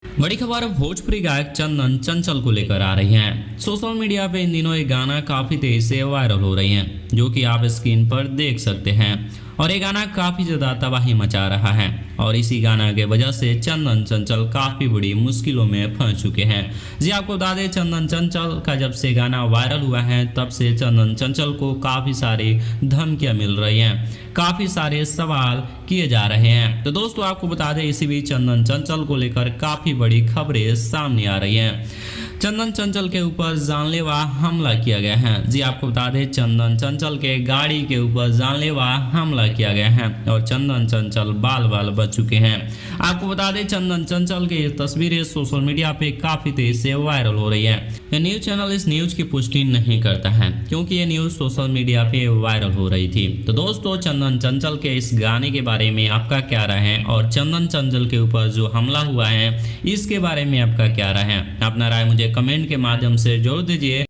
बड़ी खबर भोजपुरी गायक चंदन चंचल को लेकर आ रही है। सोशल मीडिया पे इन दिनों एक गाना काफी तेजी से वायरल हो रही है, जो कि आप स्क्रीन पर देख सकते हैं। और ये गाना काफी ज्यादा तबाही मचा रहा है और इसी गाना के वजह से चंदन चंचल काफी बड़ी मुश्किलों में फंस चुके हैं। जी आपको बता दें, चंदन चंचल का जब से गाना वायरल हुआ है तब से चंदन चंचल को काफी सारी धमकियां मिल रही हैं, काफी सारे सवाल किए जा रहे हैं। तो दोस्तों आपको बता दें, इसी बीच चंदन चंचल को लेकर काफी बड़ी खबरें सामने आ रही हैं। चंदन चंचल के ऊपर जानलेवा हमला किया गया है। जी आपको बता दें, चंदन चंचल के गाड़ी के ऊपर जानलेवा हमला किया गया है और चंदन चंचल बाल बाल बच चुके हैं। आपको बता दें, चंदन चंचल की तस्वीरें सोशल मीडिया पे काफी तेजी से वायरल हो रही है। यह न्यूज चैनल इस न्यूज की पुष्टि नहीं करता है, क्योंकि ये न्यूज सोशल मीडिया पे वायरल हो रही थी। तो दोस्तों, चंदन चंचल के इस गाने के बारे में आपका क्या राय है और चंदन चंचल के ऊपर जो हमला हुआ है इसके बारे में आपका क्या राय है? अपना राय मुझे कमेंट के माध्यम से जरूर दीजिए।